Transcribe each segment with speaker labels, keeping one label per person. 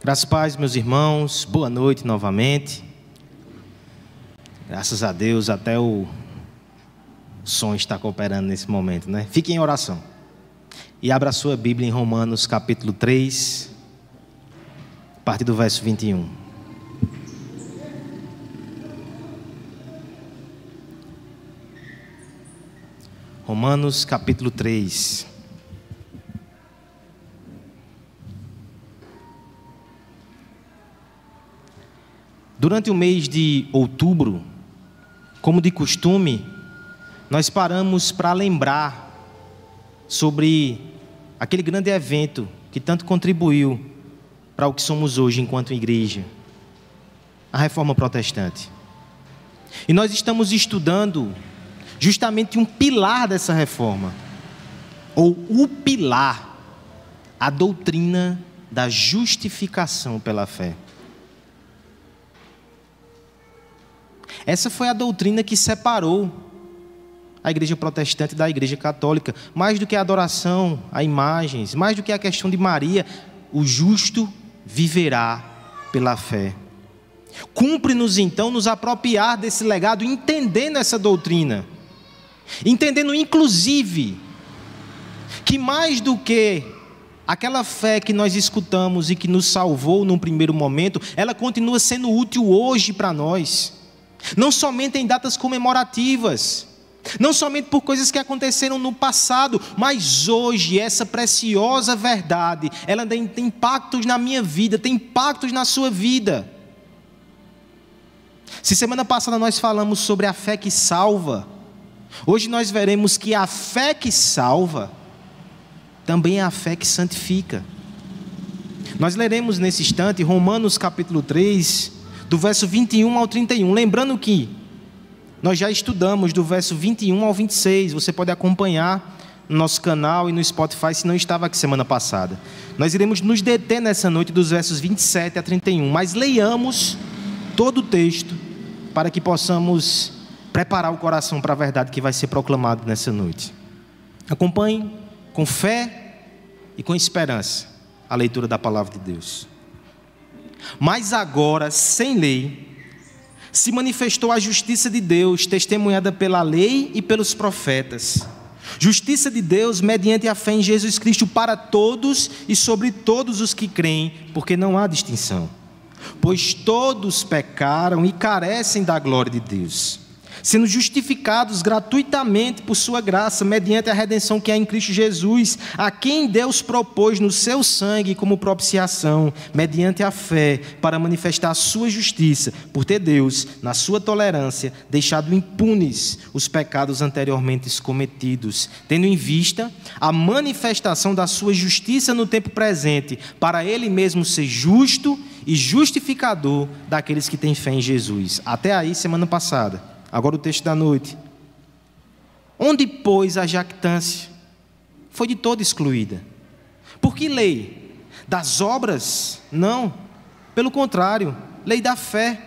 Speaker 1: Graças a Deus, meus irmãos, boa noite novamente. Graças a Deus, até o som está cooperando nesse momento, né? Fique em oração. E abra a sua Bíblia em Romanos capítulo 3, a partir do verso 21. Romanos capítulo 3. Durante o mês de outubro, como de costume, nós paramos para lembrar sobre aquele grande evento que tanto contribuiu para o que somos hoje enquanto igreja, a Reforma Protestante. E nós estamos estudando justamente um pilar dessa reforma, ou o pilar, a doutrina da justificação pela fé. Essa foi a doutrina que separou a igreja protestante da igreja católica. Mais do que a adoração a imagens, mais do que a questão de Maria, o justo viverá pela fé. Cumpre-nos então nos apropriar desse legado, entendendo essa doutrina. Entendendo inclusive que mais do que aquela fé que nós escutamos e que nos salvou num primeiro momento, ela continua sendo útil hoje para nós. Não somente em datas comemorativas, não somente por coisas que aconteceram no passado, mas hoje essa preciosa verdade, ela tem impactos na minha vida, tem impactos na sua vida. Se semana passada nós falamos sobre a fé que salva, hoje nós veremos que a fé que salva também é a fé que santifica. Nós leremos nesse instante Romanos capítulo 3, do verso 21 ao 31, lembrando que nós já estudamos do verso 21 ao 26, você pode acompanhar no nosso canal e no Spotify se não estava aqui semana passada. Nós iremos nos deter nessa noite dos versos 27 a 31, mas leiamos todo o texto para que possamos preparar o coração para a verdade que vai ser proclamada nessa noite. Acompanhe com fé e com esperança a leitura da palavra de Deus. Mas agora, sem lei, se manifestou a justiça de Deus, testemunhada pela lei e pelos profetas. Justiça de Deus mediante a fé em Jesus Cristo para todos e sobre todos os que creem, porque não há distinção. Pois todos pecaram e carecem da glória de Deus, sendo justificados gratuitamente por sua graça, mediante a redenção que há em Cristo Jesus, a quem Deus propôs no seu sangue como propiciação, mediante a fé, para manifestar a sua justiça, por ter Deus, na sua tolerância, deixado impunes os pecados anteriormente cometidos, tendo em vista a manifestação da sua justiça no tempo presente, para Ele mesmo ser justo e justificador daqueles que têm fé em Jesus. Até aí, semana passada. Agora o texto da noite. Onde, pois, a jactância? Foi de toda excluída. Por que lei? Das obras? Não. Pelo contrário, lei da fé.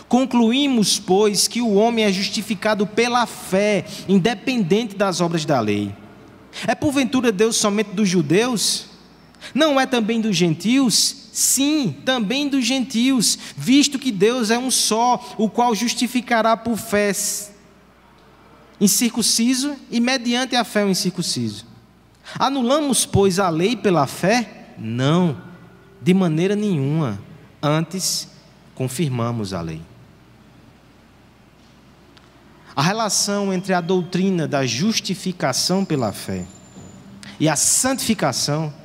Speaker 1: Concluímos, pois, que o homem é justificado pela fé, independente das obras da lei. É porventura Deus somente dos judeus? Não é também dos gentios? Sim, também dos gentios, visto que Deus é um só, o qual justificará por fé incircunciso e mediante a fé o incircunciso. Anulamos, pois, a lei pela fé? Não, de maneira nenhuma. Antes, confirmamos a lei. A relação entre a doutrina da justificação pela fé e a santificação,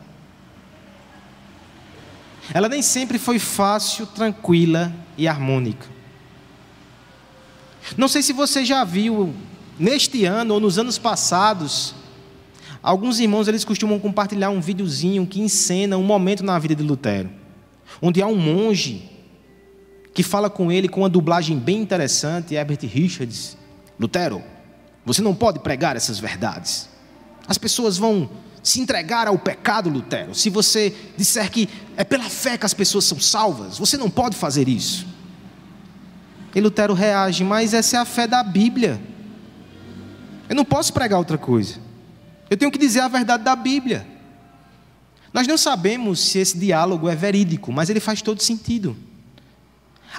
Speaker 1: ela nem sempre foi fácil, tranquila e harmônica. Não sei se você já viu, neste ano ou nos anos passados, alguns irmãos eles costumam compartilhar um videozinho que encena um momento na vida de Lutero, onde há um monge que fala com ele com uma dublagem bem interessante, Herbert Richards. Lutero, você não pode pregar essas verdades. As pessoas vão se entregar ao pecado, Lutero. Se você disser que é pela fé que as pessoas são salvas, você não pode fazer isso. E Lutero reage, mas essa é a fé da Bíblia. Eu não posso pregar outra coisa. Eu tenho que dizer a verdade da Bíblia. Nós não sabemos se esse diálogo é verídico, mas ele faz todo sentido.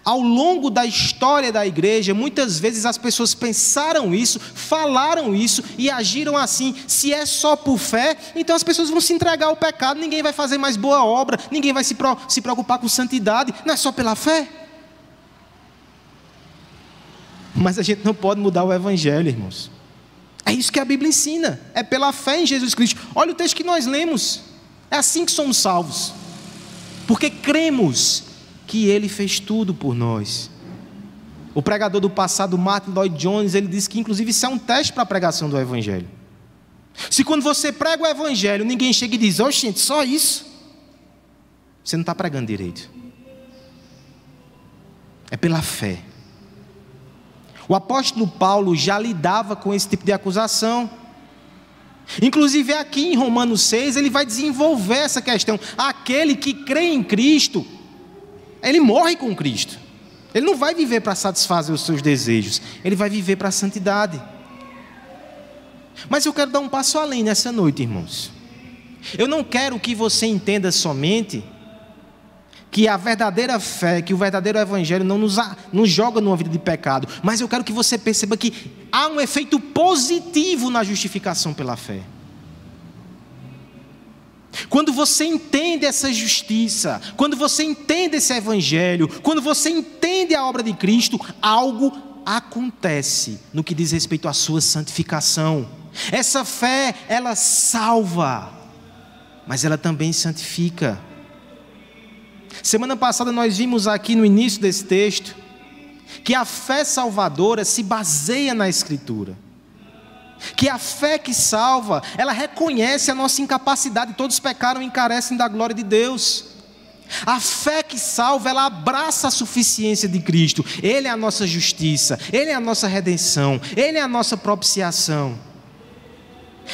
Speaker 1: Ao longo da história da igreja, muitas vezes as pessoas pensaram isso, falaram isso e agiram assim. Se é só por fé, então as pessoas vão se entregar ao pecado, ninguém vai fazer mais boa obra, ninguém vai se preocupar com santidade, não é só pela fé. Mas a gente não pode mudar o evangelho, irmãos. É isso que a Bíblia ensina, é pela fé em Jesus Cristo. Olha o texto que nós lemos, é assim que somos salvos, porque cremos que Ele fez tudo por nós. O pregador do passado, Martin Lloyd Jones, ele disse que inclusive isso é um teste para a pregação do evangelho. Se quando você prega o evangelho, ninguém chega e diz: gente, só isso, você não está pregando direito. É pela fé. O apóstolo Paulo já lidava com esse tipo de acusação. Inclusive aqui em Romanos 6, ele vai desenvolver essa questão. Aquele que crê em Cristo, ele morre com Cristo. Ele não vai viver para satisfazer os seus desejos, ele vai viver para a santidade. Mas eu quero dar um passo além nessa noite, irmãos. Eu não quero que você entenda somente que a verdadeira fé, que o verdadeiro evangelho não nos joga numa vida de pecado, mas eu quero que você perceba que há um efeito positivo na justificação pela fé. Quando você entende essa justiça, quando você entende esse evangelho, quando você entende a obra de Cristo, algo acontece no que diz respeito à sua santificação. Essa fé, ela salva, mas ela também santifica. Semana passada nós vimos aqui no início desse texto que a fé salvadora se baseia na Escritura. Que a fé que salva, ela reconhece a nossa incapacidade, todos pecaram e carecem da glória de Deus. A fé que salva, ela abraça a suficiência de Cristo. Ele é a nossa justiça, Ele é a nossa redenção, Ele é a nossa propiciação.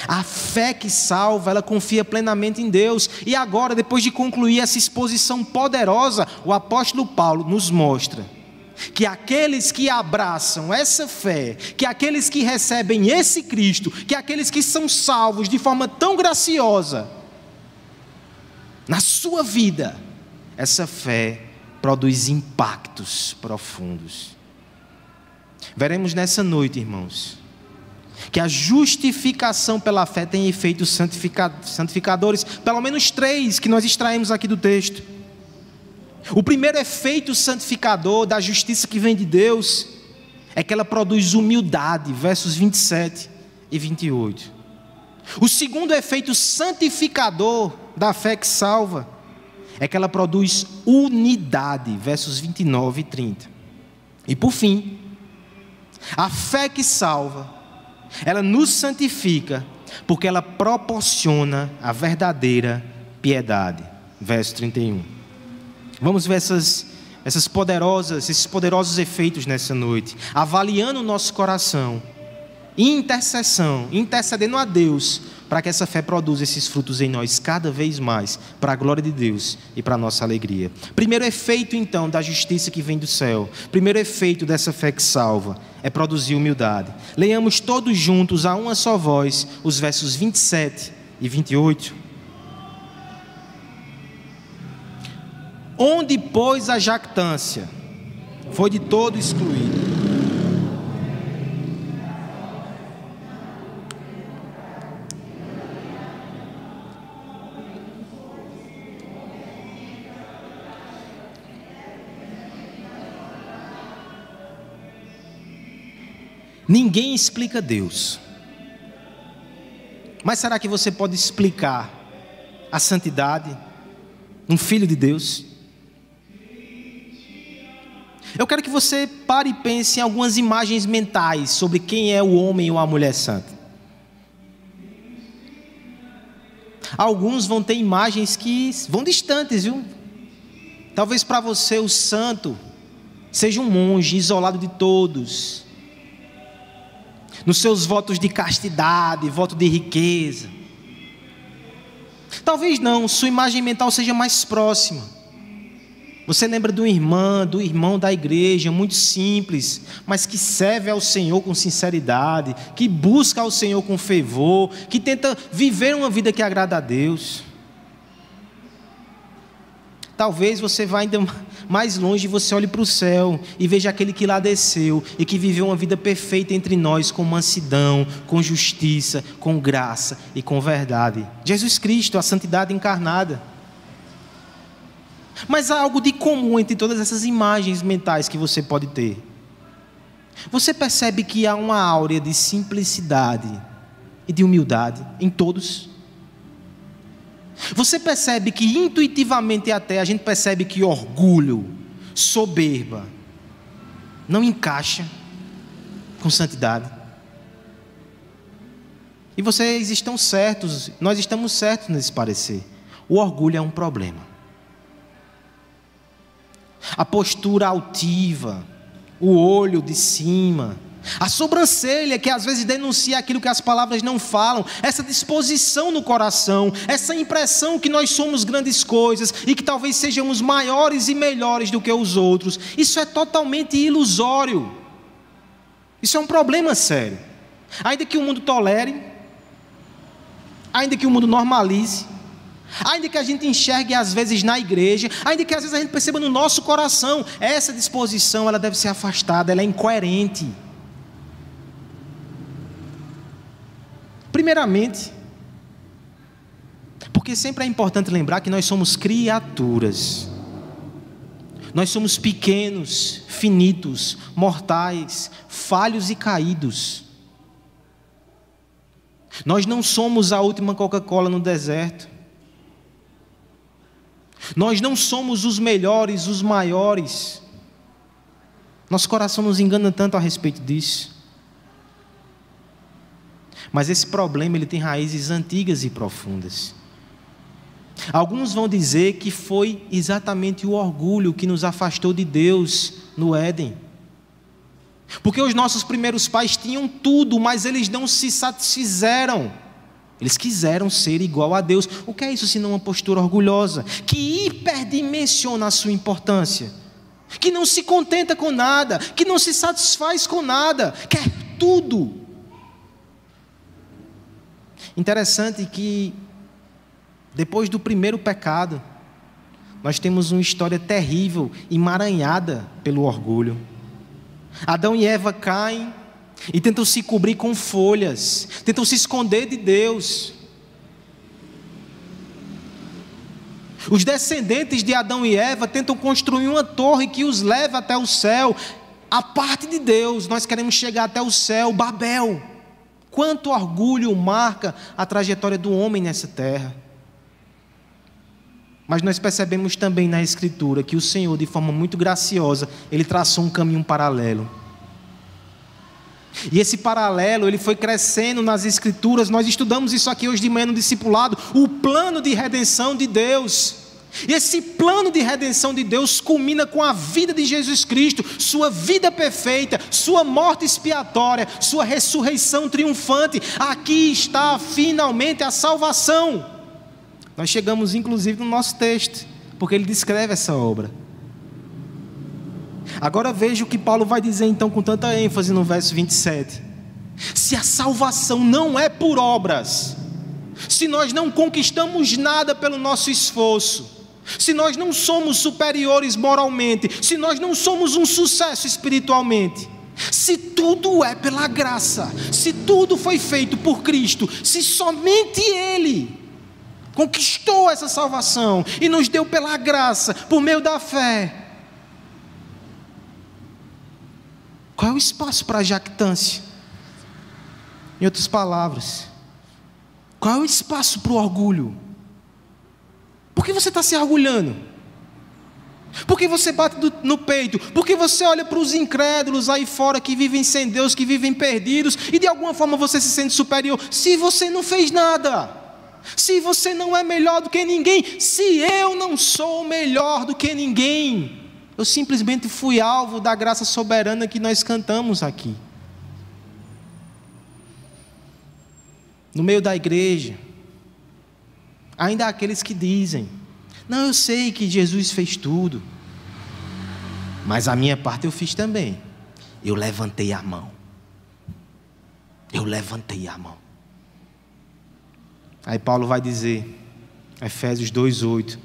Speaker 1: A fé que salva, ela confia plenamente em Deus. E agora, depois de concluir essa exposição poderosa, o apóstolo Paulo nos mostra que aqueles que abraçam essa fé, que aqueles que recebem esse Cristo, que aqueles que são salvos de forma tão graciosa, na sua vida, essa fé produz impactos profundos. Veremos nessa noite, irmãos, que a justificação pela fé tem efeitos santificadores, pelo menos 3 que nós extraímos aqui do texto. O primeiro efeito santificador da justiça que vem de Deus é que ela produz humildade, versos 27 e 28. O segundo efeito santificador da fé que salva é que ela produz unidade, versos 29 e 30. E por fim, a fé que salva, ela nos santifica porque ela proporciona a verdadeira piedade, verso 31. Vamos ver esses poderosos efeitos nessa noite, avaliando o nosso coração, em intercessão, intercedendo a Deus, para que essa fé produza esses frutos em nós cada vez mais, para a glória de Deus e para a nossa alegria. Primeiro efeito, então, da justiça que vem do céu, primeiro efeito dessa fé que salva, é produzir humildade. Leiamos todos juntos, a uma só voz, os versos 27 e 28. Onde, pois, a jactância foi de todo excluída. Ninguém explica Deus. Mas será que você pode explicar a santidade, um filho de Deus? Eu quero que você pare e pense em algumas imagens mentais sobre quem é o homem ou a mulher santa. Alguns vão ter imagens que vão distantes, viu? Talvez para você o santo seja um monge isolado de todos, nos seus votos de castidade, voto de riqueza. Talvez não, sua imagem mental seja mais próxima. Você lembra do irmão da igreja, muito simples, mas que serve ao Senhor com sinceridade, que busca ao Senhor com fervor, que tenta viver uma vida que agrada a Deus. Talvez você vá ainda mais longe e você olhe para o céu e veja aquele que lá desceu e que viveu uma vida perfeita entre nós, com mansidão, com justiça, com graça e com verdade. Jesus Cristo, a santidade encarnada. Mas há algo de comum entre todas essas imagens mentais que você pode ter. Você percebe que há uma áurea de simplicidade e de humildade em todos? Você percebe que intuitivamente até a gente percebe que orgulho, soberba, não encaixa com santidade? E vocês estão certos, nós estamos certos nesse parecer. O orgulho é um problema. A postura altiva, o olho de cima, a sobrancelha que às vezes denuncia aquilo que as palavras não falam, essa disposição no coração, essa impressão que nós somos grandes coisas e que talvez sejamos maiores e melhores do que os outros, isso é totalmente ilusório. Isso é um problema sério. Ainda que o mundo tolere, ainda que o mundo normalize, ainda que a gente enxergue às vezes na igreja, ainda que às vezes a gente perceba no nosso coração, essa disposição ela deve ser afastada, ela é incoerente. Primeiramente, porque sempre é importante lembrar que nós somos criaturas. Nós somos pequenos, finitos, mortais, falhos e caídos. Nós não somos a última Coca-Cola no deserto. Nós não somos os melhores, os maiores. Nosso coração nos engana tanto a respeito disso. Mas esse problema ele tem raízes antigas e profundas. Alguns vão dizer que foi exatamente o orgulho que nos afastou de Deus no Éden. Porque os nossos primeiros pais tinham tudo, mas eles não se satisfizeram. Eles quiseram ser igual a Deus. O que é isso senão uma postura orgulhosa? Que hiperdimensiona a sua importância. Que não se contenta com nada. Que não se satisfaz com nada. Quer tudo. Interessante que, depois do primeiro pecado, nós temos uma história terrível, emaranhada pelo orgulho. Adão e Eva caem e tentam se cobrir com folhas, tentam se esconder de Deus. Os descendentes de Adão e Eva tentam construir uma torre que os leve até o céu. A parte de Deus, nós queremos chegar até o céu, Babel. Quanto orgulho marca a trajetória do homem nessa terra. Mas nós percebemos também na Escritura que o Senhor, de forma muito graciosa, Ele traçou um caminho paralelo. E esse paralelo, ele foi crescendo nas Escrituras. Nós estudamos isso aqui hoje de manhã no discipulado, o plano de redenção de Deus. E esse plano de redenção de Deus culmina com a vida de Jesus Cristo, sua vida perfeita, sua morte expiatória, sua ressurreição triunfante. Aqui está finalmente a salvação. Nós chegamos inclusive no nosso texto, porque ele descreve essa obra. Agora veja o que Paulo vai dizer então com tanta ênfase no verso 27. Se a salvação não é por obras, se nós não conquistamos nada pelo nosso esforço, se nós não somos superiores moralmente, se nós não somos um sucesso espiritualmente, se tudo é pela graça, se tudo foi feito por Cristo, se somente Ele conquistou essa salvação e nos deu pela graça, por meio da fé, qual é o espaço para a jactância? Em outras palavras, qual é o espaço para o orgulho? Por que você está se orgulhando? Por que você bate no peito? Por que você olha para os incrédulos aí fora que vivem sem Deus, que vivem perdidos, e de alguma forma você se sente superior? Se você não fez nada, se você não é melhor do que ninguém, se eu não sou melhor do que ninguém, eu simplesmente fui alvo da graça soberana que nós cantamos aqui. No meio da igreja, ainda há aqueles que dizem: não, eu sei que Jesus fez tudo, mas a minha parte eu fiz também. Eu levantei a mão. Eu levantei a mão. Aí Paulo vai dizer, Efésios 2:8,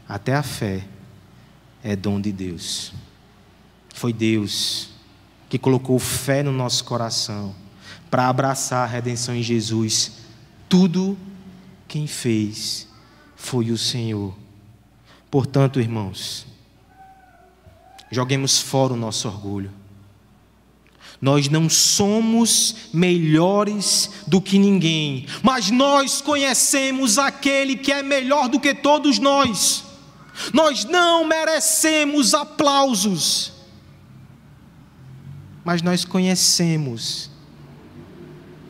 Speaker 1: até a fé é dom de Deus. Foi Deus que colocou fé no nosso coração para abraçar a redenção em Jesus. Tudo quem fez foi o Senhor. Portanto, irmãos, joguemos fora o nosso orgulho. Nós não somos melhores do que ninguém, mas nós conhecemos aquele que é melhor do que todos nós. Nós não merecemos aplausos, mas nós conhecemos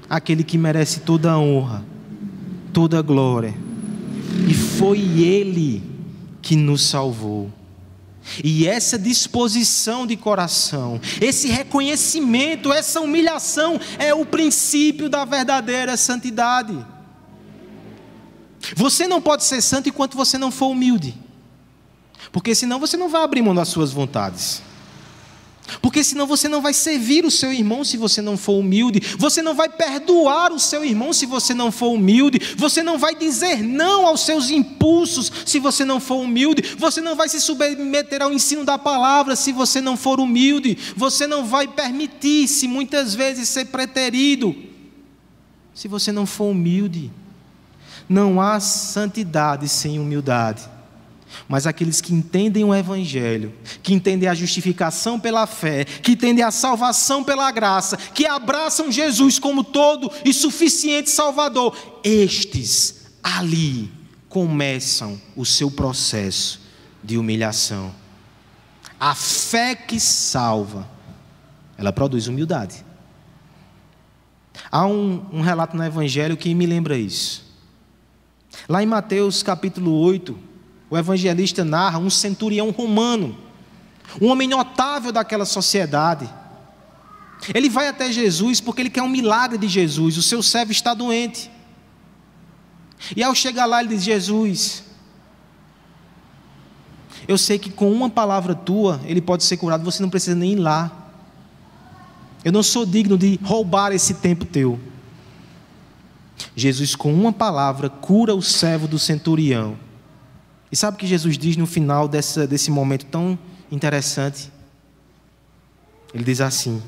Speaker 1: aquele que merece toda a honra, toda a glória, e foi Ele que nos salvou. E essa disposição de coração, esse reconhecimento, essa humilhação é o princípio da verdadeira santidade. Você não pode ser santo enquanto você não for humilde, porque senão você não vai abrir mão das suas vontades, porque senão você não vai servir o seu irmão se você não for humilde, você não vai perdoar o seu irmão se você não for humilde, você não vai dizer não aos seus impulsos se você não for humilde, você não vai se submeter ao ensino da palavra se você não for humilde, você não vai permitir-se muitas vezes ser preterido se você não for humilde. Não há santidade sem humildade. Mas aqueles que entendem o Evangelho, que entendem a justificação pela fé, que entendem a salvação pela graça, que abraçam Jesus como todo e suficiente Salvador, estes ali começam o seu processo de humilhação. A fé que salva, ela produz humildade. Há um relato no Evangelho que me lembra isso. Lá em Mateus capítulo 8, o evangelista narra um centurião romano, um homem notável daquela sociedade. Ele vai até Jesus porque ele quer um milagre de Jesus. O seu servo está doente. E ao chegar lá ele diz: Jesus, eu sei que com uma palavra tua ele pode ser curado, você não precisa nem ir lá. Eu não sou digno de roubar esse tempo teu. Jesus, com uma palavra, cura o servo do centurião. E sabe o que Jesus diz no final desse momento tão interessante? Ele diz assim: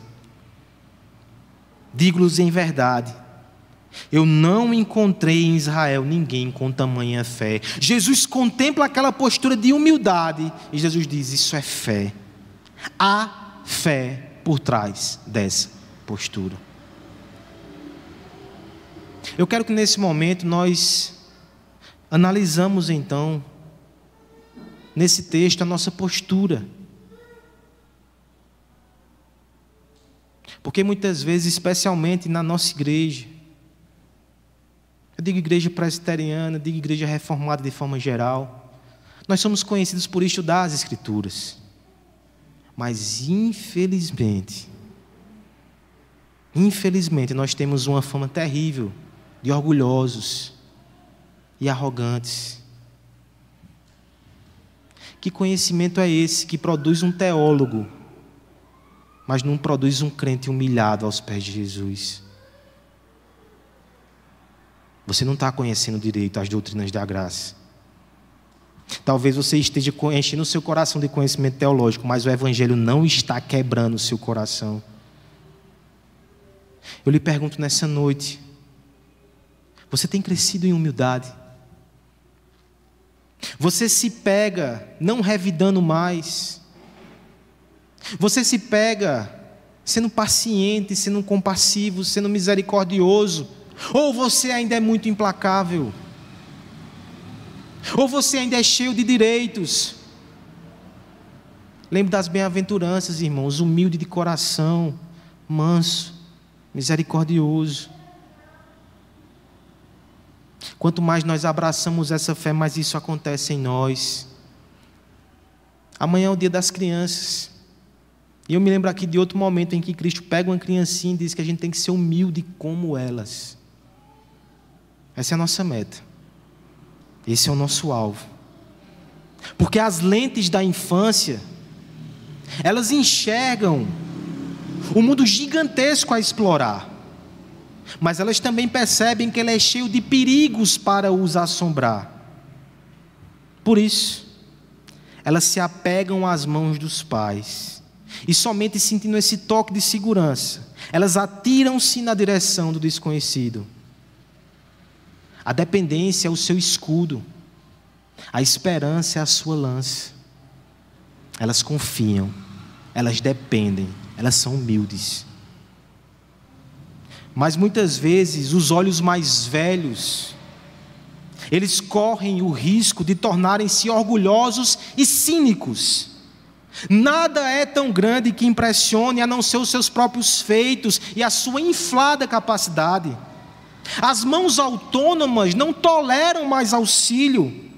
Speaker 1: digo-lhes em verdade, eu não encontrei em Israel ninguém com tamanha fé. Jesus contempla aquela postura de humildade e Jesus diz: isso é fé. Há fé por trás dessa postura. Eu quero que nesse momento nós analisamos então, nesse texto, a nossa postura. Porque muitas vezes, especialmente na nossa igreja, eu digo igreja presbiteriana, digo igreja reformada de forma geral, nós somos conhecidos por estudar as Escrituras. Mas infelizmente, nós temos uma fama terrível de orgulhosos e arrogantes. Que conhecimento é esse que produz um teólogo, mas não produz um crente humilhado aos pés de Jesus? Você não está conhecendo direito as doutrinas da graça. Talvez você esteja enchendo o seu coração de conhecimento teológico, mas o Evangelho não está quebrando o seu coração. Eu lhe pergunto nessa noite: você tem crescido em humildade? Você se pega não revidando mais? Você se pega sendo paciente, sendo compassivo, sendo misericordioso? Ou você ainda é muito implacável? Ou você ainda é cheio de direitos? Lembre das bem-aventuranças, irmãos: humilde de coração, manso, misericordioso. Quanto mais nós abraçamos essa fé, mais isso acontece em nós. Amanhã é o dia das crianças. E eu me lembro aqui de outro momento em que Cristo pega uma criancinha e diz que a gente tem que ser humilde como elas. Essa é a nossa meta. Esse é o nosso alvo. Porque as lentes da infância, elas enxergam um mundo gigantesco a explorar. Mas elas também percebem que ele é cheio de perigos para os assombrar. Por isso, elas se apegam às mãos dos pais. E somente sentindo esse toque de segurança, elas atiram-se na direção do desconhecido. A dependência é o seu escudo. A esperança é a sua lança. Elas confiam, elas dependem, elas são humildes. Mas muitas vezes os olhos mais velhos, eles correm o risco de tornarem-se orgulhosos e cínicos. Nada é tão grande que impressione a não ser os seus próprios feitos e a sua inflada capacidade. As mãos autônomas não toleram mais auxílio,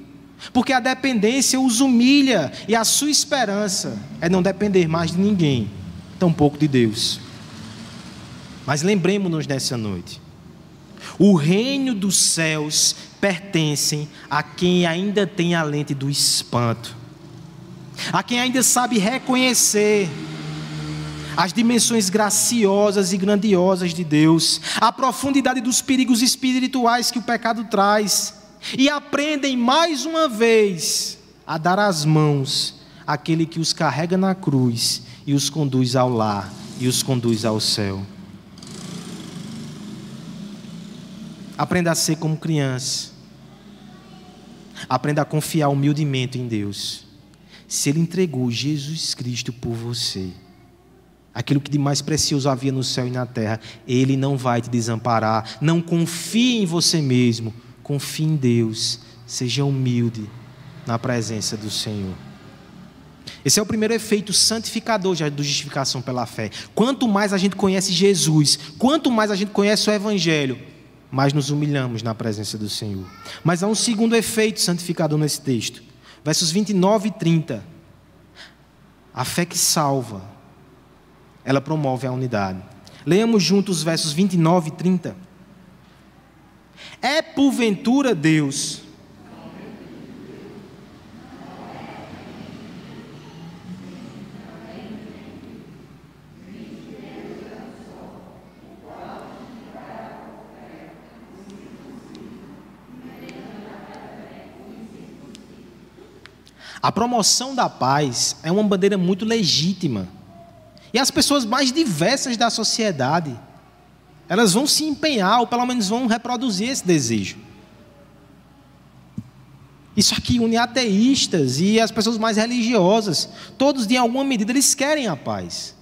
Speaker 1: porque a dependência os humilha e a sua esperança é não depender mais de ninguém, tampouco de Deus. Mas lembremos-nos nessa noite, o reino dos céus pertence a quem ainda tem a lente do espanto, a quem ainda sabe reconhecer as dimensões graciosas e grandiosas de Deus, a profundidade dos perigos espirituais que o pecado traz, e aprendem mais uma vez a dar as mãos àquele que os carrega na cruz e os conduz ao lar e os conduz ao céu. Aprenda a ser como criança. Aprenda a confiar humildemente em Deus. Se Ele entregou Jesus Cristo por você, aquilo que de mais precioso havia no céu e na terra, Ele não vai te desamparar. Não confie em você mesmo, confie em Deus. Seja humilde na presença do Senhor. Esse é o primeiro efeito santificador da justificação pela fé. Quanto mais a gente conhece Jesus, quanto mais a gente conhece o Evangelho, mais nos humilhamos na presença do Senhor. Mas há um segundo efeito santificador nesse texto. Versos 29 e 30. A fé que salva, ela promove a unidade. Leamos juntos os versos 29 e 30. É porventura Deus... A promoção da paz é uma bandeira muito legítima. E as pessoas mais diversas da sociedade, elas vão se empenhar, ou pelo menos vão reproduzir esse desejo. Isso aqui une ateístas e as pessoas mais religiosas. Todos, de alguma medida, eles querem a paz.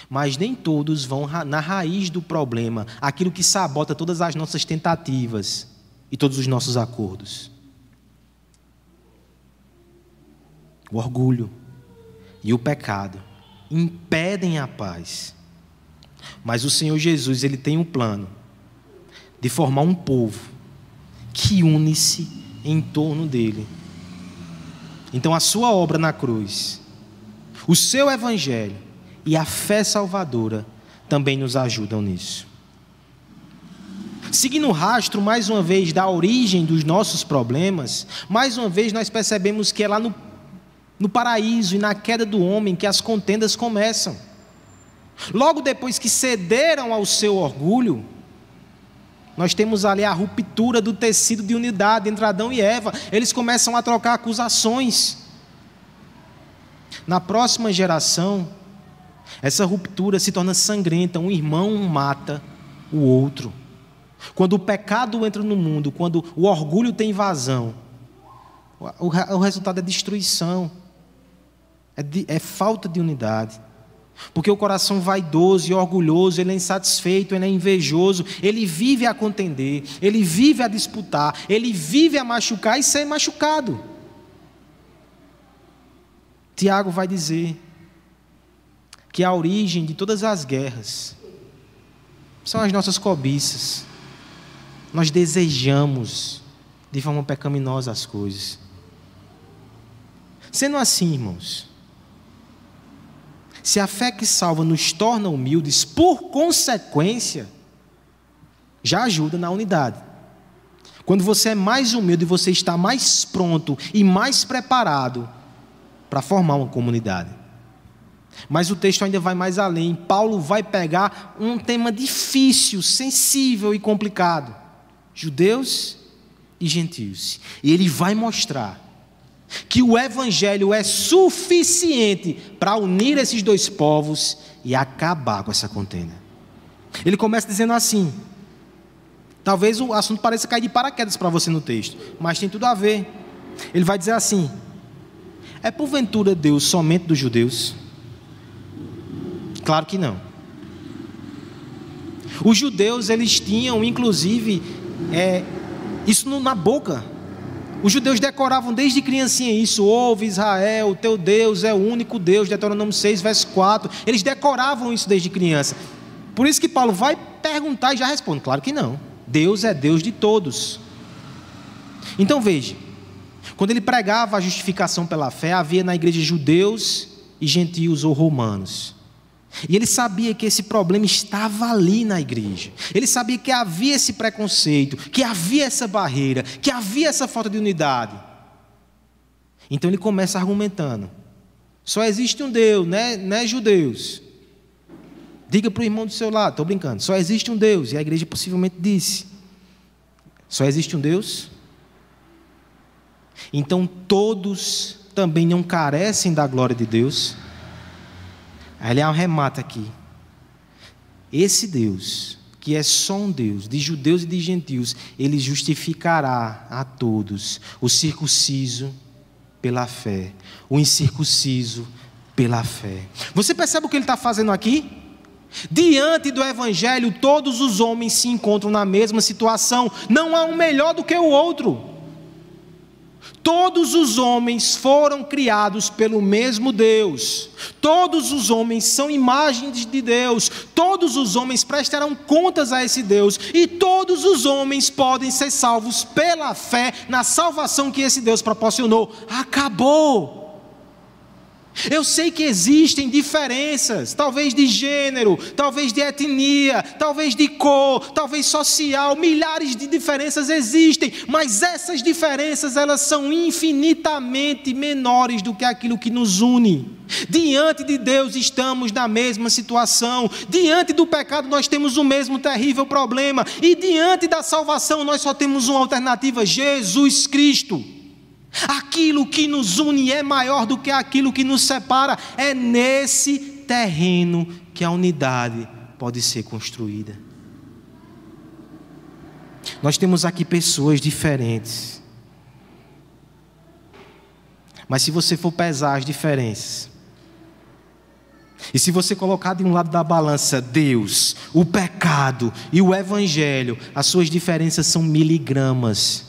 Speaker 1: Mas nem todos vão na raiz do problema, aquilo que sabota todas as nossas tentativas e todos os nossos acordos. O orgulho e o pecado impedem a paz. Mas o Senhor Jesus, Ele tem um plano de formar um povo que une-se em torno dEle. Então a sua obra na cruz, o seu Evangelho e a fé salvadora também nos ajudam nisso. Seguindo o rastro, mais uma vez, da origem dos nossos problemas, mais uma vez nós percebemos que é lá no paraíso e na queda do homem que as contendas começam. Logo depois que cederam ao seu orgulho, nós temos ali a ruptura do tecido de unidade entre Adão e Eva. Eles começam a trocar acusações. Na próxima geração, essa ruptura se torna sangrenta. Um irmão mata o outro. Quando o pecado entra no mundo, quando o orgulho tem vazão, o resultado é destruição. É falta de unidade. Porque o coração vaidoso e orgulhoso, ele é insatisfeito, ele é invejoso, ele vive a contender, ele vive a disputar, ele vive a machucar e ser machucado. Tiago vai dizer que a origem de todas as guerras são as nossas cobiças. Nós desejamos de forma pecaminosa as coisas. Sendo assim, irmãos, se a fé que salva nos torna humildes, por consequência, já ajuda na unidade. Quando você é mais humilde, você está mais pronto e mais preparado para formar uma comunidade. Mas o texto ainda vai mais além. Paulo vai pegar um tema difícil, sensível e complicado: judeus e gentios. E ele vai mostrar que o evangelho é suficiente para unir esses dois povos e acabar com essa contenda. Ele começa dizendo assim, talvez o assunto pareça cair de paraquedas para você no texto, mas tem tudo a ver. Ele vai dizer assim: é porventura Deus somente dos judeus? Claro que não. Os judeus, eles tinham inclusive isso na boca. Os judeus decoravam desde criancinha isso: ouve Israel, o teu Deus é o único Deus, Deuteronômio 6, verso 4. Eles decoravam isso desde criança. Por isso que Paulo vai perguntar e já responde: claro que não, Deus é Deus de todos. Então veja, quando ele pregava a justificação pela fé, havia na igreja judeus e gentios ou romanos. E ele sabia que esse problema estava ali na igreja. Ele sabia que havia esse preconceito, que havia essa barreira, que havia essa falta de unidade. Então ele começa argumentando: só existe um Deus, né, judeus? Diga para o irmão do seu lado, estou brincando, só existe um Deus. E a igreja possivelmente disse: só existe um Deus? Então todos também não carecem da glória de Deus? Aí ele arremata aqui: esse Deus, que é só um Deus, de judeus e de gentios, ele justificará a todos, o circunciso pela fé, o incircunciso pela fé. Você percebe o que ele está fazendo aqui? Diante do evangelho, todos os homens se encontram na mesma situação, não há um melhor do que o outro. Todos os homens foram criados pelo mesmo Deus. Todos os homens são imagens de Deus. Todos os homens prestarão contas a esse Deus. E todos os homens podem ser salvos pela fé na salvação que esse Deus proporcionou. Acabou. Eu sei que existem diferenças, talvez de gênero, talvez de etnia, talvez de cor, talvez social, milhares de diferenças existem, mas essas diferenças, elas são infinitamente menores do que aquilo que nos une. Diante de Deus estamos na mesma situação, diante do pecado nós temos o mesmo terrível problema, e diante da salvação nós só temos uma alternativa: Jesus Cristo. Aquilo que nos une é maior do que aquilo que nos separa. É nesse terreno que a unidade pode ser construída. Nós temos aqui pessoas diferentes, mas se você for pesar as diferenças, e se você colocar de um lado da balança Deus, o pecado e o evangelho, as suas diferenças são miligramas.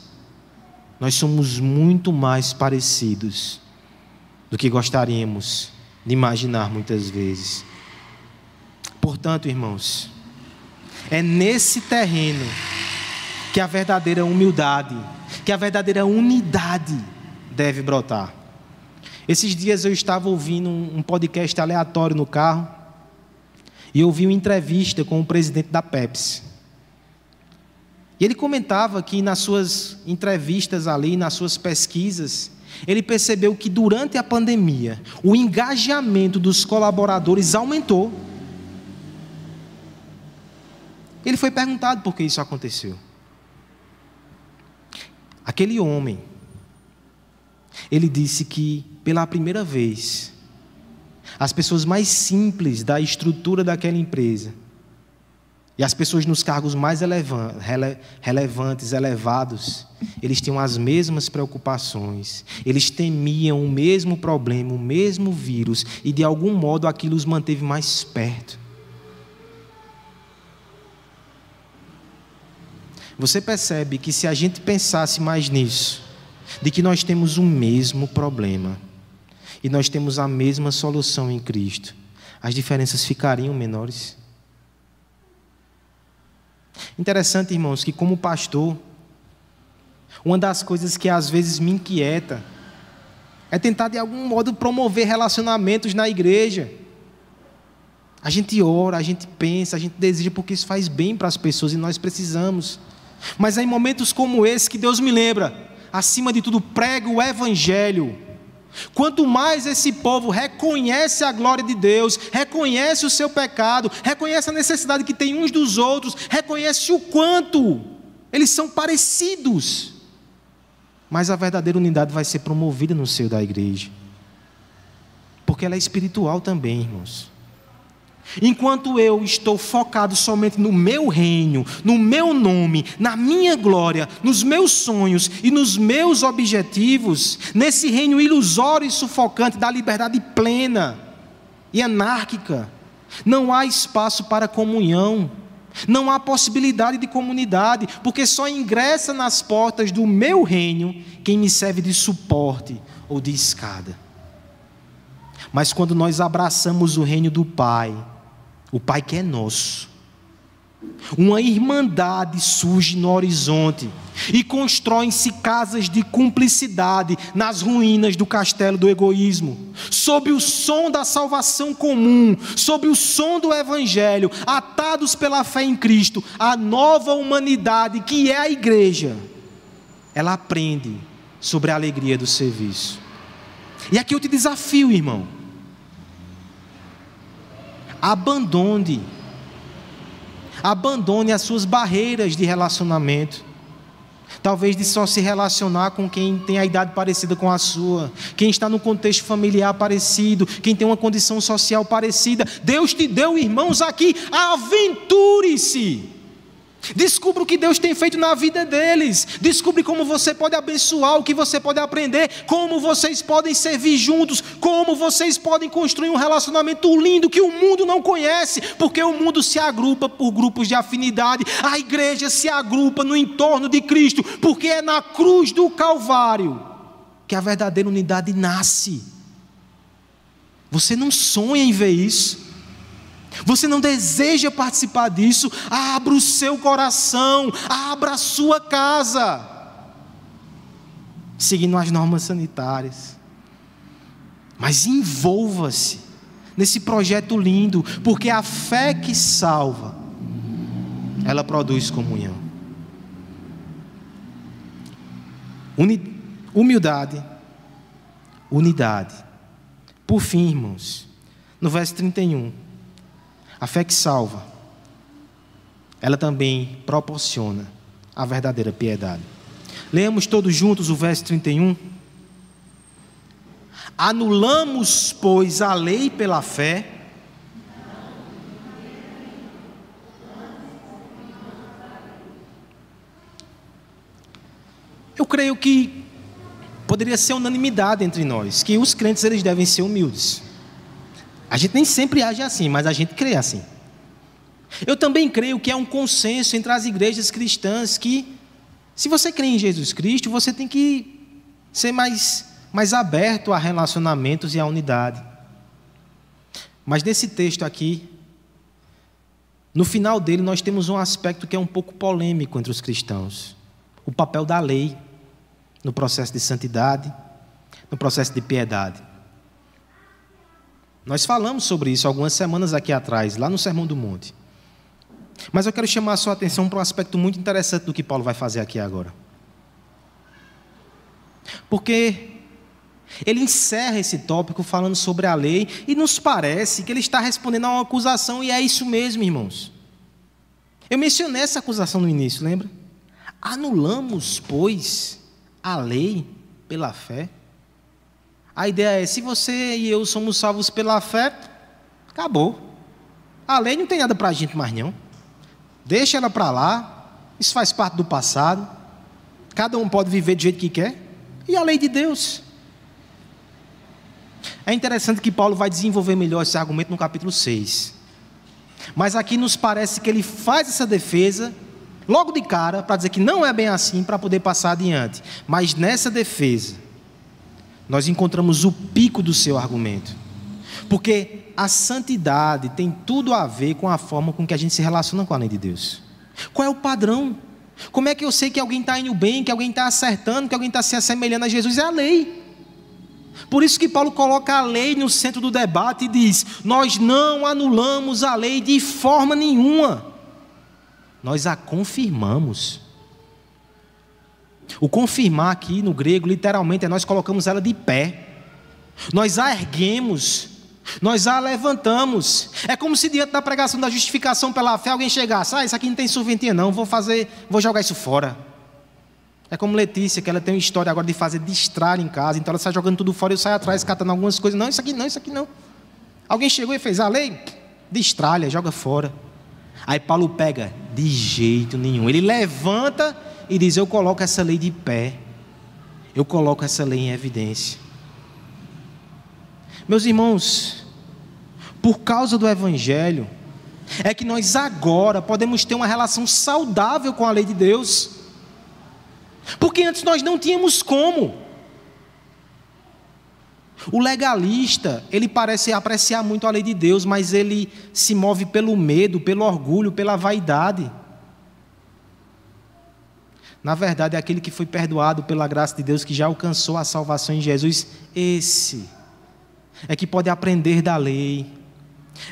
Speaker 1: Nós somos muito mais parecidos do que gostaríamos de imaginar muitas vezes. Portanto, irmãos, é nesse terreno que a verdadeira humildade, que a verdadeira unidade deve brotar. Esses dias eu estava ouvindo um podcast aleatório no carro e ouvi uma entrevista com o presidente da Pepsi. E ele comentava que nas suas entrevistas ali, nas suas pesquisas, ele percebeu que durante a pandemia, o engajamento dos colaboradores aumentou. Ele foi perguntado por que isso aconteceu. Aquele homem, ele disse que pela primeira vez, as pessoas mais simples da estrutura daquela empresa, e as pessoas nos cargos mais relevantes, elevados, eles tinham as mesmas preocupações, eles temiam o mesmo problema, o mesmo vírus, e de algum modo aquilo os manteve mais perto. Você percebe que se a gente pensasse mais nisso, de que nós temos o mesmo problema, e nós temos a mesma solução em Cristo, as diferenças ficariam menores? Interessante, irmãos, que como pastor, uma das coisas que às vezes me inquieta é tentar de algum modo promover relacionamentos na igreja. A gente ora, a gente pensa, a gente deseja porque isso faz bem para as pessoas e nós precisamos. Mas é em momentos como esse que Deus me lembra, acima de tudo, prega o evangelho. Quanto mais esse povo reconhece a glória de Deus, reconhece o seu pecado, reconhece a necessidade que tem uns dos outros, reconhece o quanto eles são parecidos, mas a verdadeira unidade vai ser promovida no seio da igreja. Porque ela é espiritual também, irmãos. Enquanto eu estou focado somente no meu reino, no meu nome, na minha glória, nos meus sonhos e nos meus objetivos, nesse reino ilusório e sufocante da liberdade plena e anárquica, não há espaço para comunhão, não há possibilidade de comunidade, porque só ingressa nas portas do meu reino quem me serve de suporte ou de escada. Mas quando nós abraçamos o reino do Pai, o Pai que é nosso, uma irmandade surge no horizonte e constroem-se casas de cumplicidade nas ruínas do castelo do egoísmo, sob o som da salvação comum, sob o som do Evangelho, atados pela fé em Cristo. A nova humanidade que é a igreja, ela aprende sobre a alegria do serviço. E aqui eu te desafio, irmão, abandone as suas barreiras de relacionamento. Talvez de só se relacionar com quem tem a idade parecida com a sua, quem está num contexto familiar parecido, quem tem uma condição social parecida. Deus te deu irmãos aqui, aventure-se. Descubra o que Deus tem feito na vida deles. Descubra como você pode abençoar, o que você pode aprender, como vocês podem servir juntos, como vocês podem construir um relacionamento lindo que o mundo não conhece, porque o mundo se agrupa por grupos de afinidade. A igreja se agrupa no entorno de Cristo, porque é na cruz do Calvário que a verdadeira unidade nasce. Você não sonha em ver isso? Você não deseja participar disso? Abra o seu coração, abra a sua casa, seguindo as normas sanitárias, mas envolva-se nesse projeto lindo, porque a fé que salva, ela produz comunhão. Humildade, unidade. Por fim, irmãos, no verso 31, a fé que salva, ela também proporciona a verdadeira piedade. Leamos todos juntos o verso 31. Anulamos, pois, a lei pela fé. Eu creio que poderia ser unanimidade entre nós, que os crentes eles devem ser humildes. A gente nem sempre age assim, mas a gente crê assim. Eu também creio que é um consenso entre as igrejas cristãs que, se você crê em Jesus Cristo, você tem que ser mais aberto a relacionamentos e a unidade. Mas nesse texto aqui, no final dele, nós temos um aspecto que é um pouco polêmico entre os cristãos. O papel da lei no processo de santidade, no processo de piedade. Nós falamos sobre isso algumas semanas aqui atrás, lá no Sermão do Monte. Mas eu quero chamar a sua atenção para um aspecto muito interessante do que Paulo vai fazer aqui agora. Porque ele encerra esse tópico falando sobre a lei e nos parece que ele está respondendo a uma acusação, e é isso mesmo, irmãos. Eu mencionei essa acusação no início, lembra? Anulamos, pois, a lei pela fé. A ideia é, se você e eu somos salvos pela fé, acabou. A lei não tem nada para a gente mais não. Deixa ela para lá, isso faz parte do passado. Cada um pode viver do jeito que quer. E a lei de Deus? É interessante que Paulo vai desenvolver melhor esse argumento no capítulo 6. Mas aqui nos parece que ele faz essa defesa logo de cara, para dizer que não é bem assim, para poder passar adiante. Mas nessa defesa, nós encontramos o pico do seu argumento. Porque a santidade tem tudo a ver com a forma com que a gente se relaciona com a lei de Deus. Qual é o padrão? Como é que eu sei que alguém está indo bem, que alguém está acertando, que alguém está se assemelhando a Jesus? É a lei. Por isso que Paulo coloca a lei no centro do debate e diz: nós não anulamos a lei de forma nenhuma, nós a confirmamos. O confirmar aqui no grego literalmente é nós colocamos ela de pé, nós a erguemos, nós a levantamos. É como se diante da pregação da justificação pela fé alguém chegasse: isso aqui não tem serventia não, vou jogar isso fora. É como Letícia, que ela tem uma história agora de fazer destralhe em casa, então ela sai jogando tudo fora, eu saio atrás, catando algumas coisas. Não, isso aqui não, isso aqui não. Alguém chegou e fez a lei, destralha, joga fora. Aí Paulo pega, de jeito nenhum. Ele levanta e diz: eu coloco essa lei de pé, eu coloco essa lei em evidência. Meus irmãos, por causa do Evangelho, é que nós agora podemos ter uma relação saudável com a lei de Deus, porque antes nós não tínhamos como. O legalista, ele parece apreciar muito a lei de Deus, mas ele se move pelo medo, pelo orgulho, pela vaidade. Na verdade, é aquele que foi perdoado pela graça de Deus, que já alcançou a salvação em Jesus, esse é que pode aprender da lei,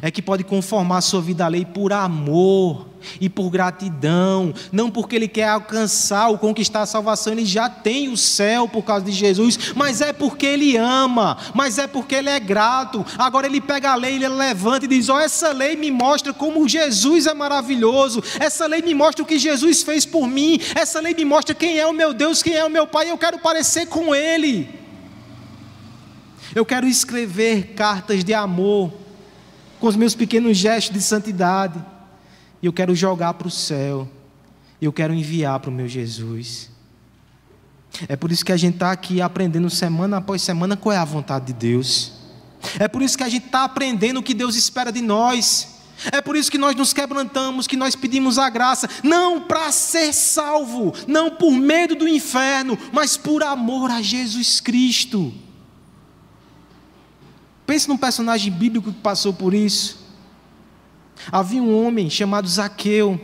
Speaker 1: é que pode conformar a sua vida à lei por amor e por gratidão, não porque ele quer alcançar ou conquistar a salvação, ele já tem o céu por causa de Jesus, mas é porque ele ama, mas é porque ele é grato. Agora ele pega a lei, ele levanta e diz: ó, essa lei me mostra como Jesus é maravilhoso, essa lei me mostra o que Jesus fez por mim, essa lei me mostra quem é o meu Deus, quem é o meu Pai, eu quero parecer com Ele. Eu quero escrever cartas de amor com os meus pequenos gestos de santidade, e eu quero jogar para o céu, e eu quero enviar para o meu Jesus. É por isso que a gente está aqui aprendendo semana após semana qual é a vontade de Deus. É por isso que a gente está aprendendo o que Deus espera de nós. É por isso que nós nos quebrantamos, que nós pedimos a graça, não para ser salvo, não por medo do inferno, mas por amor a Jesus Cristo. Pense num personagem bíblico que passou por isso. Havia um homem chamado Zaqueu.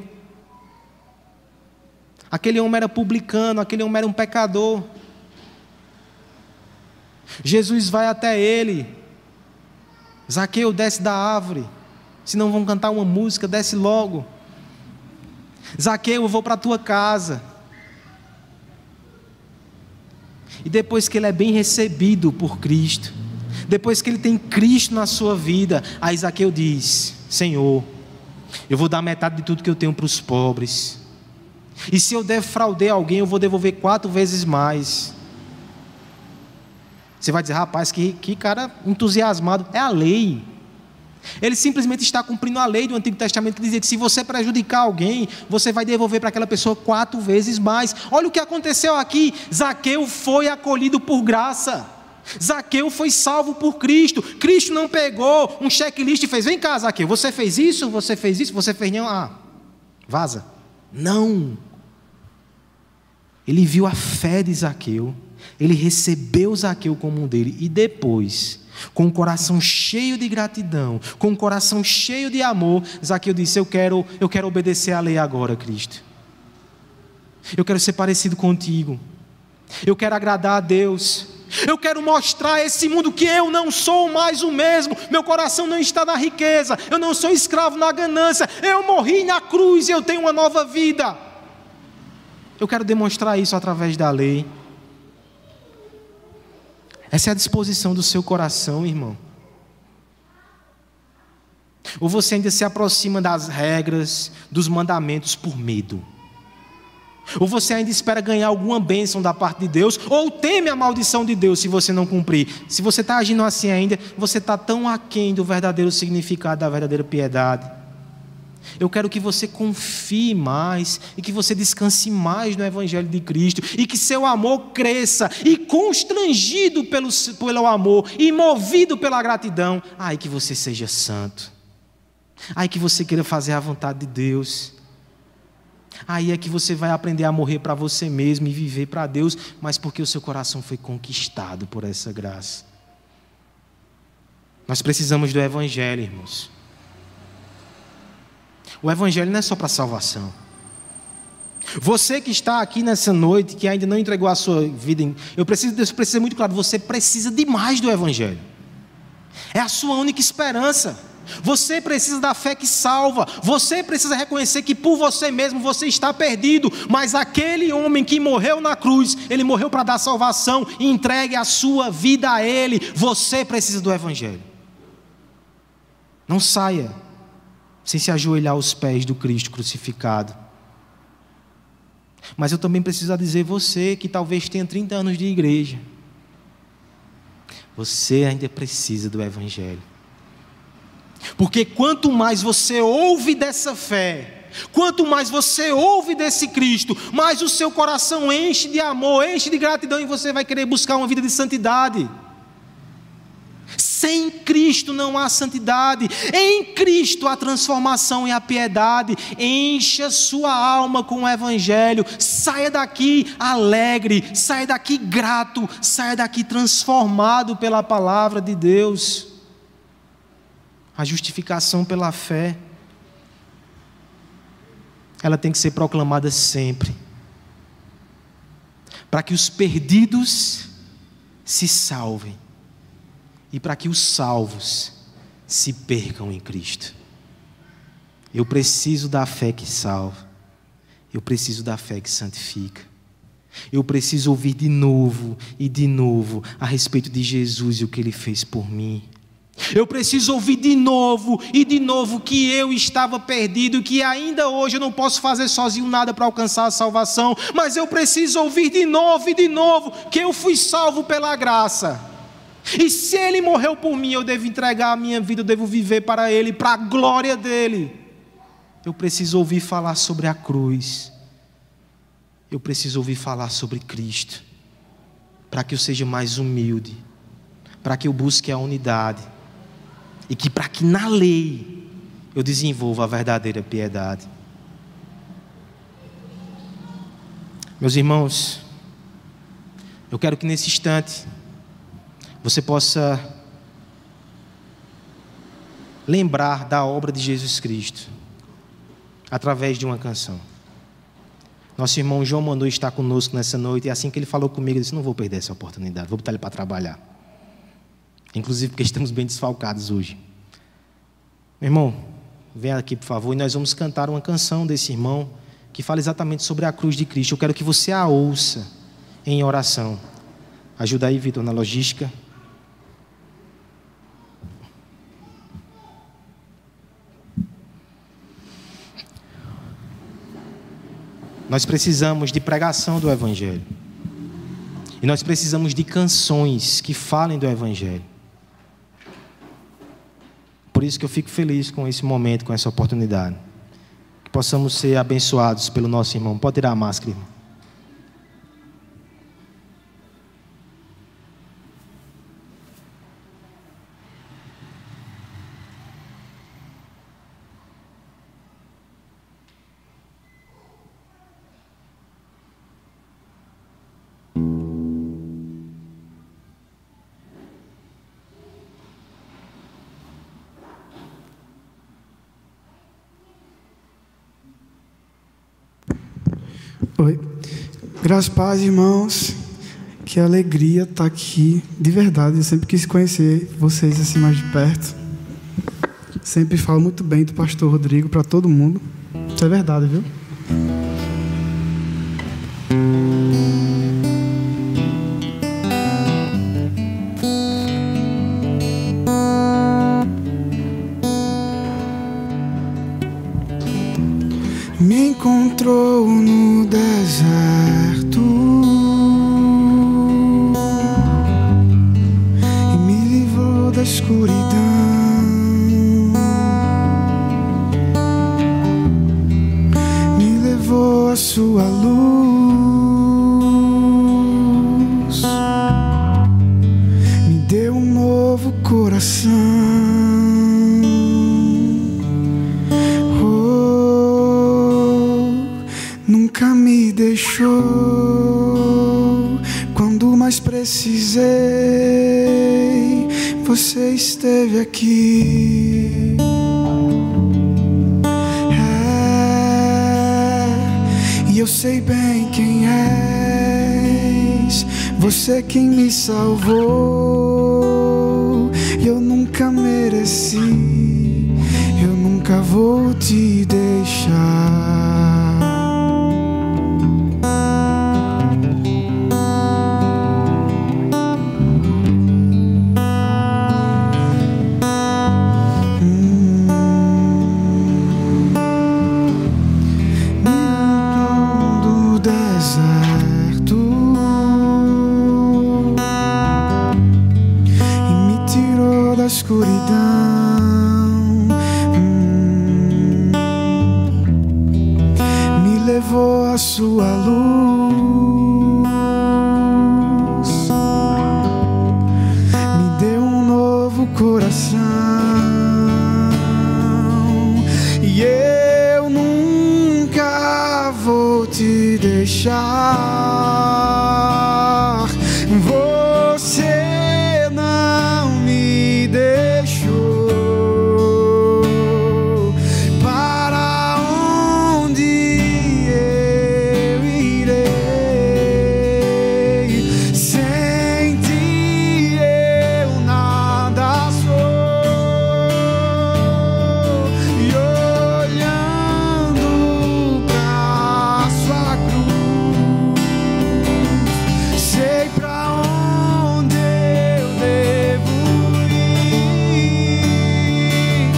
Speaker 1: Aquele homem era publicano, aquele homem era um pecador. Jesus vai até ele. Zaqueu, desce da árvore, senão vão cantar uma música, desce logo. Zaqueu, eu vou para a tua casa. E depois que ele é bem recebido por Cristo, depois que ele tem Cristo na sua vida, aí Zaqueu diz: Senhor, eu vou dar metade de tudo que eu tenho para os pobres, e se eu defraudei alguém, eu vou devolver 4 vezes mais. Você vai dizer: rapaz, que cara entusiasmado. É a lei. Ele simplesmente está cumprindo a lei do Antigo Testamento, que dizia que se você prejudicar alguém, você vai devolver para aquela pessoa 4 vezes mais. Olha o que aconteceu aqui. Zaqueu foi acolhido por graça. Zaqueu foi salvo por Cristo. Cristo não pegou um checklist e fez: vem cá, Zaqueu, você fez isso, você fez isso, você fez não, vaza. Não. Ele viu a fé de Zaqueu, ele recebeu Zaqueu como um dele, e depois, com o coração cheio de gratidão, com o coração cheio de amor, Zaqueu disse: eu quero obedecer à lei agora, Cristo. Eu quero ser parecido contigo. Eu quero agradar a Deus. Eu quero mostrar a esse mundo que eu não sou mais o mesmo. Meu coração não está na riqueza. Eu não sou escravo na ganância. Eu morri na cruz e eu tenho uma nova vida. Eu quero demonstrar isso através da lei. Essa é a disposição do seu coração, irmão. Ou você ainda se aproxima das regras, dos mandamentos por medo? Ou você ainda espera ganhar alguma bênção da parte de Deus, ou teme a maldição de Deus se você não cumprir? Se você está agindo assim ainda, você está tão aquém do verdadeiro significado, da verdadeira piedade. Eu quero que você confie mais, e que você descanse mais no Evangelho de Cristo, e que seu amor cresça, e constrangido pelo amor, e movido pela gratidão, ai que você seja santo, ai que você queira fazer a vontade de Deus. Aí é que você vai aprender a morrer para você mesmo e viver para Deus, mas porque o seu coração foi conquistado por essa graça. Nós precisamos do Evangelho, irmãos. O Evangelho não é só para salvação. Você que está aqui nessa noite, que ainda não entregou a sua vida, eu preciso ser muito claro, você precisa demais do Evangelho. É a sua única esperança. Você precisa da fé que salva. Você precisa reconhecer que por você mesmo você está perdido, mas aquele homem que morreu na cruz, ele morreu para dar salvação, e entregue a sua vida a Ele. Você precisa do Evangelho. Não saia sem se ajoelhar aos pés do Cristo crucificado. Mas eu também preciso dizer você que talvez tenha 30 anos de igreja. Você ainda precisa do Evangelho. Porque quanto mais você ouve dessa fé, quanto mais você ouve desse Cristo, mais o seu coração enche de amor, enche de gratidão e você vai querer buscar uma vida de santidade. Sem Cristo não há santidade. Em Cristo há transformação e a piedade. Encha sua alma com o Evangelho. Saia daqui alegre, saia daqui grato, saia daqui transformado pela palavra de Deus. A justificação pela fé, ela tem que ser proclamada sempre, para que os perdidos se salvem e para que os salvos se percam em Cristo. Eu preciso da fé que salva, eu preciso da fé que santifica, eu preciso ouvir de novo e de novo a respeito de Jesus e o que Ele fez por mim. Eu preciso ouvir de novo e de novo que eu estava perdido, que ainda hoje eu não posso fazer sozinho nada para alcançar a salvação, mas eu preciso ouvir de novo e de novo que eu fui salvo pela graça. E se Ele morreu por mim, eu devo entregar a minha vida, eu devo viver para Ele, para a glória dEle. Eu preciso ouvir falar sobre a cruz. Eu preciso ouvir falar sobre Cristo, para que eu seja mais humilde, para que eu busque a unidade, e que para que na lei eu desenvolva a verdadeira piedade. Meus irmãos, eu quero que nesse instante você possa lembrar da obra de Jesus Cristo através de uma canção. Nosso irmão João mandou estar conosco nessa noite, e assim que ele falou comigo, eu disse: não vou perder essa oportunidade, vou botar ele para trabalhar. Inclusive porque estamos bem desfalcados hoje. Meu irmão, venha aqui por favor, e nós vamos cantar uma canção desse irmão que fala exatamente sobre a cruz de Cristo. Eu quero que você a ouça em oração. Ajuda aí, Vitor, na logística. Nós precisamos de pregação do Evangelho. E nós precisamos de canções que falem do Evangelho. Por isso que eu fico feliz com esse momento, com essa oportunidade. Que possamos ser abençoados pelo nosso irmão. Pode tirar a máscara, irmão.
Speaker 2: Oi. Graças a paz, irmãos. Que alegria estar aqui, de verdade. Eu sempre quis conhecer vocês assim mais de perto. Sempre falo muito bem do pastor Rodrigo para todo mundo. Isso é verdade, viu? Me encontrou no deserto e me livrou da escuridão. Me levou à sua luz, me deu um novo coração. Nunca me deixou quando mais precisei. Você esteve aqui. E eu sei bem quem és. Você quem me salvou. Eu nunca mereci. Eu nunca vou te deixar. Do escuridão, me levou à sua luz, me deu um novo coração, e eu nunca vou te deixar. Você não me deixou. Para onde eu irei? Sem ti eu nada sou. E olhando pra sua cruz, sei pra onde eu devo ir.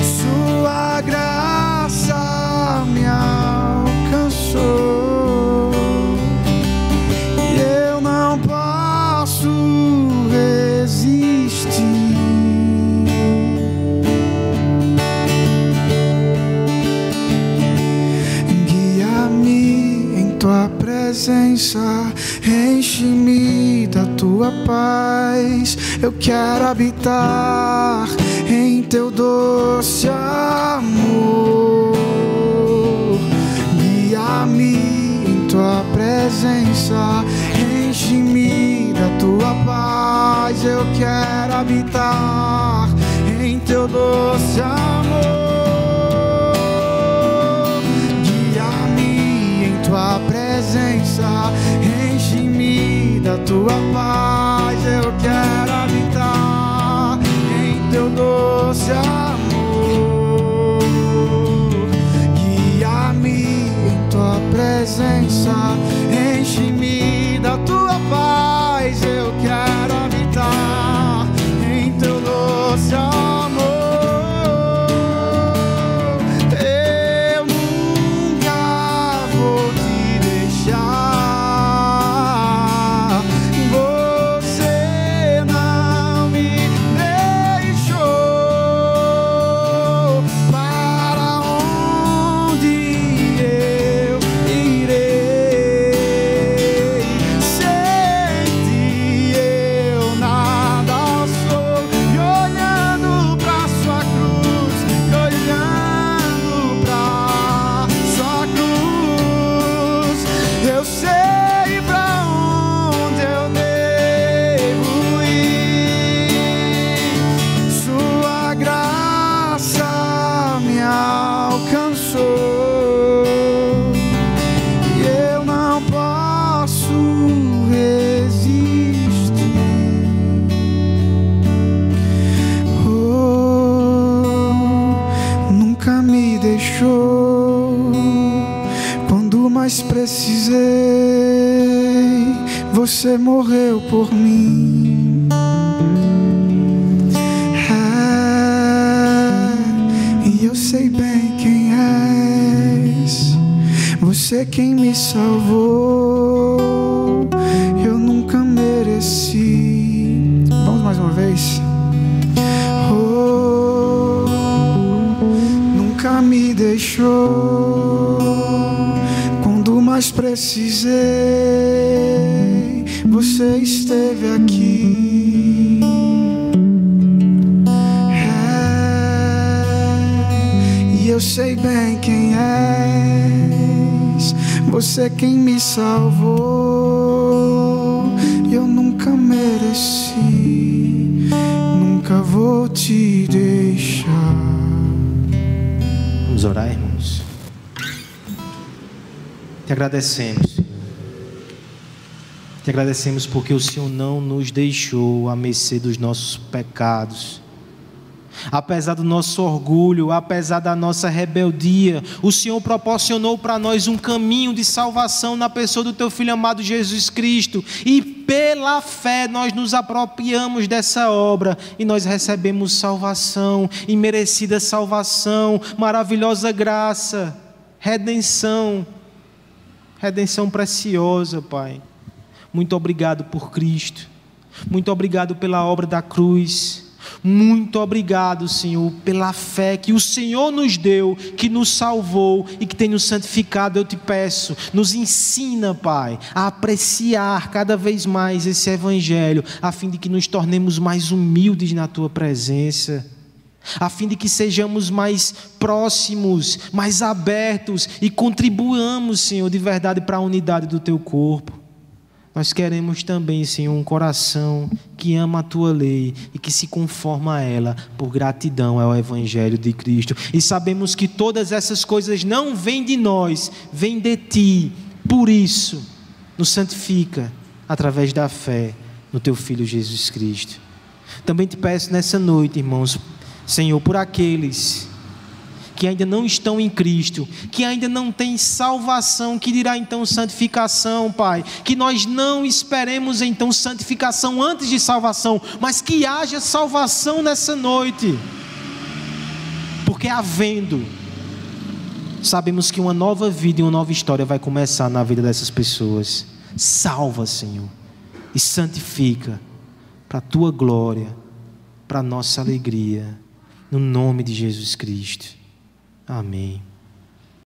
Speaker 2: Sua graça me alcançou, e eu não posso resistir. Guia-me em tua presença, enche-me da tua paz. Eu quero habitar em teu doce amor. Guia-me em tua presença, enche-me da tua paz. Eu quero habitar em teu doce amor. Guia-me em tua presença, enche-me da tua paz. Eu quero habitar em teu doce amor. Guia-me em tua presença, enche-me da tua paz. Eu quero habitar em teu doce amor. Eu nunca vou te deixar. Você não me deixou. Para onde eu irei? Sem ti eu nada sou. E olhando pra sua cruz, e olhando pra sua cruz, eu sei pra onde eu devo ir. Sua graça me alcançou, e eu não posso resistir. Oh, nunca me deixou quando mais precisei. Você morreu por mim. E eu sei bem quem és. Você quem me salvou. Eu nunca mereci. Vamos mais uma vez. Oh, nunca me deixou quando mais precisei. Você esteve aqui. E eu sei bem quem és. Você quem me salvou. Eu nunca mereci. Nunca vou te deixar.
Speaker 1: Vamos orar, irmãos. Te agradecemos, Senhor. Te agradecemos porque o Senhor não nos deixou à mercê dos nossos pecados. Apesar do nosso orgulho, apesar da nossa rebeldia, o Senhor proporcionou para nós um caminho de salvação na pessoa do Teu Filho amado Jesus Cristo. E pela fé nós nos apropriamos dessa obra e nós recebemos salvação, imerecida salvação, maravilhosa graça, redenção preciosa, Pai. Muito obrigado por Cristo. Muito obrigado pela obra da cruz. Muito obrigado, Senhor, pela fé que o Senhor nos deu, que nos salvou e que tem nos santificado. Eu te peço, nos ensina, Pai, a apreciar cada vez mais esse Evangelho, a fim de que nos tornemos mais humildes na Tua presença, a fim de que sejamos mais próximos, mais abertos e contribuamos, Senhor, de verdade para a unidade do Teu corpo. Nós queremos também, Senhor, um coração que ama a Tua lei e que se conforma a ela por gratidão ao Evangelho de Cristo. E sabemos que todas essas coisas não vêm de nós, vêm de Ti. Por isso, nos santifica através da fé no Teu Filho Jesus Cristo. Também te peço nessa noite, irmãos, Senhor, por aqueles que ainda não estão em Cristo, que ainda não têm salvação, que dirá então santificação, Pai, que nós não esperemos então santificação antes de salvação, mas que haja salvação nessa noite, porque havendo, sabemos que uma nova vida e uma nova história vai começar na vida dessas pessoas. Salva, Senhor, e santifica para a Tua glória, para a nossa alegria, no nome de Jesus Cristo. Amém.